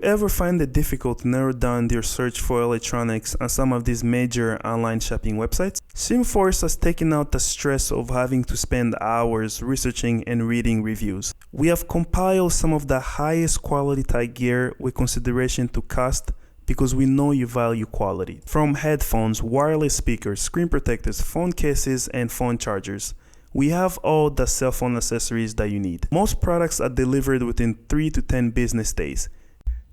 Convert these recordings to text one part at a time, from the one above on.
ever find it difficult to narrow down your search for electronics on some of these major online shopping websites? SEMforce has taken out the stress of having to spend hours researching and reading reviews. We have compiled some of the highest quality tech gear with consideration to cost because we know you value quality. From headphones, wireless speakers, screen protectors, phone cases, and phone chargers, we have all the cell phone accessories that you need. Most products are delivered within 3 to 10 business days.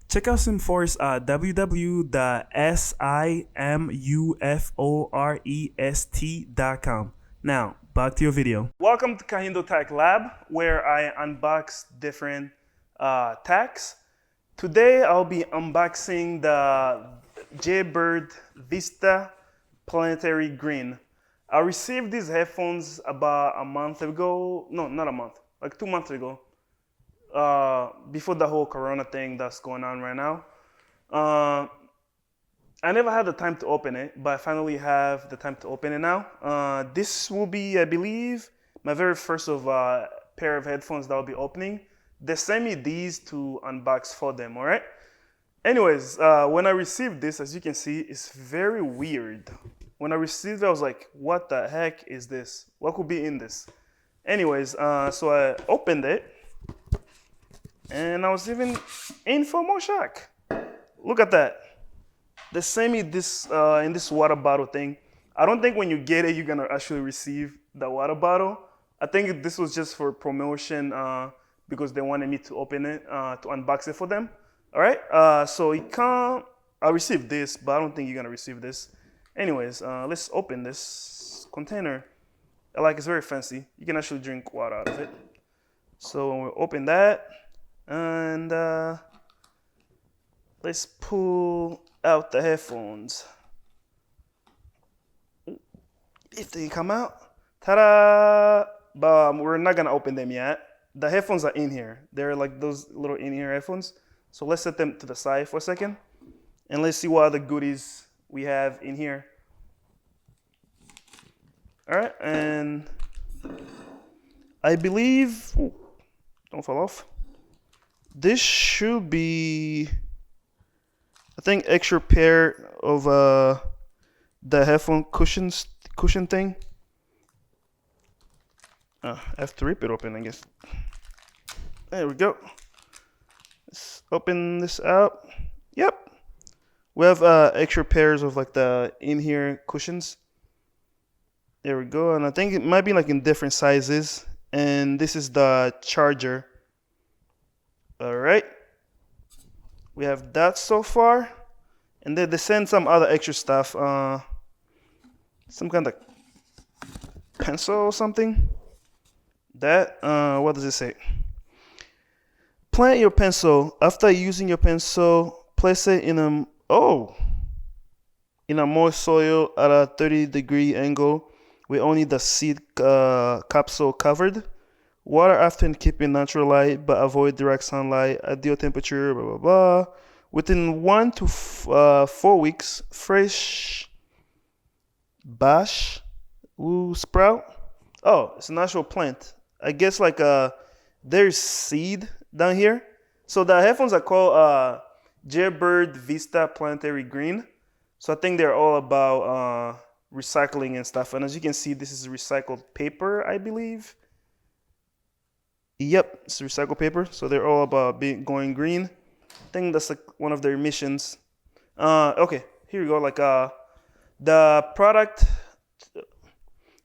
Check out SEMforce at www.simforest.com. Now, back to your video. Welcome to KahindoTech Lab, where I unbox different techs. Today, I'll be unboxing the Jaybird Vista Planetary Green. I received these headphones about a month ago. No, not a month, like 2 months ago. Before the whole Corona thing that's going on right now. I never had the time to open it, but I finally have the time to open it now. This will be, I believe, my very first pair of headphones that I'll be opening. They sent me these to unbox for them, all right? Anyways, when I received this, as you can see, it's very weird. When I received it, I was like, what the heck is this? What could be in this? Anyways, so I opened it, and I was even in for more shock. Look at that. They sent me this in this water bottle thing. I don't think when you get it, you're gonna actually receive the water bottle. I think this was just for promotion because they wanted me to open it, to unbox it for them. All right, so I received this, but I don't think you're gonna receive this. Anyways, let's open this container. It's very fancy. You can actually drink water out of it. So when we open that, and let's pull out the headphones. If they come out, ta-da! But we're not gonna open them yet. The headphones are in here. They're like those little in-ear headphones. So let's set them to the side for a second, and let's see what other goodies we have in here. All right, and I believe, don't fall off. This should be, I think, extra pair of the headphone cushion thing. I have to rip it open, I guess. There we go. Let's open this out. Yep. We have extra pairs of like the in-here cushions. There we go. And I think it might be like in different sizes. And this is the charger. All right. We have that so far. And then they send some other extra stuff. Some kind of pencil or something. That, what does it say? Plant your pencil. After using your pencil, place it in a moist soil at a 30-degree angle with only the seed capsule covered. Water often keep in natural light, but avoid direct sunlight. Ideal temperature, blah, blah, blah. Within 1 to 4 weeks, fresh bash will sprout. Oh, it's an actual plant. I guess like there's seed down here. So the headphones are called Jaybird Vista Planetary Green. So I think they're all about recycling and stuff. And as you can see, this is recycled paper, I believe. Yep, it's recycled paper. So they're all about going green. I think that's like one of their missions. Okay, here we go. Like the product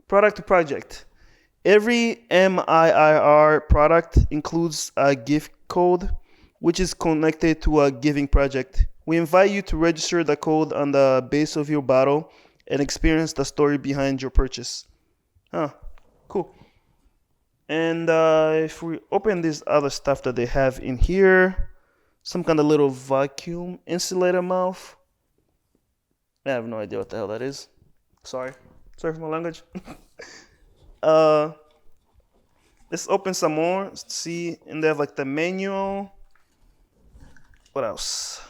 to project. Every MIIR product includes a gift code, which is connected to a giving project. We invite you to register the code on the base of your bottle and experience the story behind your purchase. Cool. And if we open this other stuff that they have in here, some kind of little vacuum insulator mouth. I have no idea what the hell that is. Sorry for my language. Let's open some more. Let's see, and they have like the manual. What else?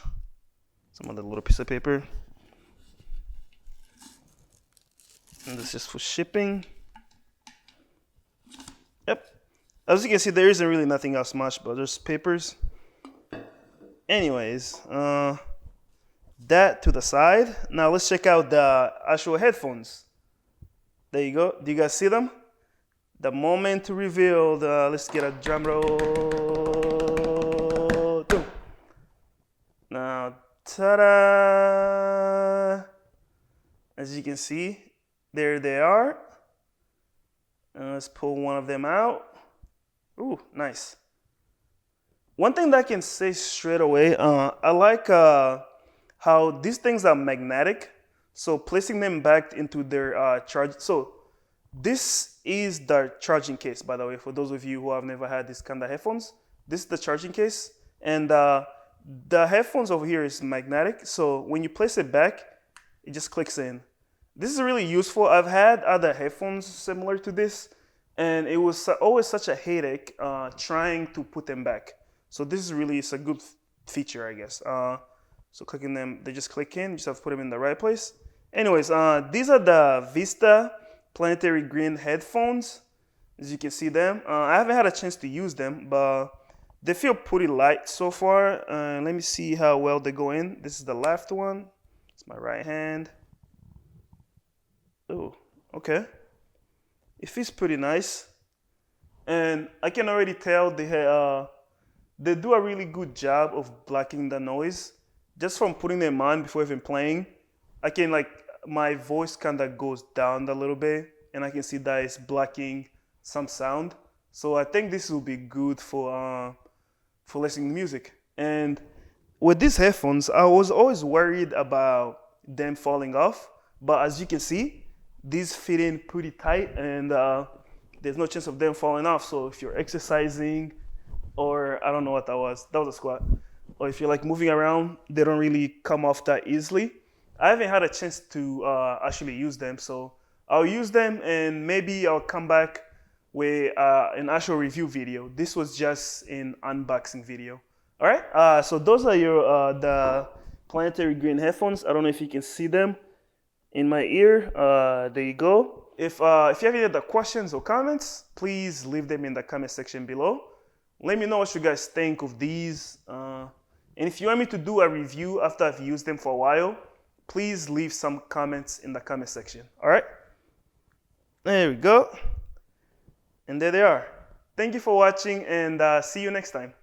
Some other little piece of paper. And this is for shipping. Yep. As you can see, there isn't really nothing else much, but there's papers. anyways, that to the side. Now let's check out the actual headphones. There you go. Do you guys see them? The moment to reveal the, let's get a drum roll. Boom. Now, ta-da! As you can see, there they are. Let's pull one of them out. Ooh, nice. One thing that I can say straight away, I like how these things are magnetic. So placing them back into their charge. So this is the charging case, by the way, for those of you who have never had this kind of headphones. This is the charging case. And the headphones over here is magnetic. So when you place it back, it just clicks in. This is really useful. I've had other headphones similar to this, and it was always such a headache trying to put them back. So this is really, it's a good feature, I guess. So clicking them, they just click in. You just have to put them in the right place. Anyways, these are the Vista Planetary green headphones. As you can see them. I haven't had a chance to use them, but they feel pretty light so far. Let me see how well they go in. This is the left one. It's my right hand. Oh, okay. It feels pretty nice. And I can already tell they do a really good job of blocking the noise. Just from putting them on before even playing, I can my voice kind of goes down a little bit, and I can see that it's blocking some sound. So I think this will be good for listening to music. And with these headphones, I was always worried about them falling off, but as you can see, these fit in pretty tight, and there's no chance of them falling off. So if you're exercising, or I don't know what that was a squat, or if you're moving around, they don't really come off that easily. I haven't had a chance to actually use them, so I'll use them, and maybe I'll come back with an actual review video. This was just an unboxing video. All right, so those are your the Planetary green headphones. I don't know if you can see them in my ear. There you go. If you have any other questions or comments, please leave them in the comment section below. Let me know what you guys think of these. And if you want me to do a review after I've used them for a while, please leave some comments in the comment section. All right? There we go. And there they are. Thank you for watching, and see you next time.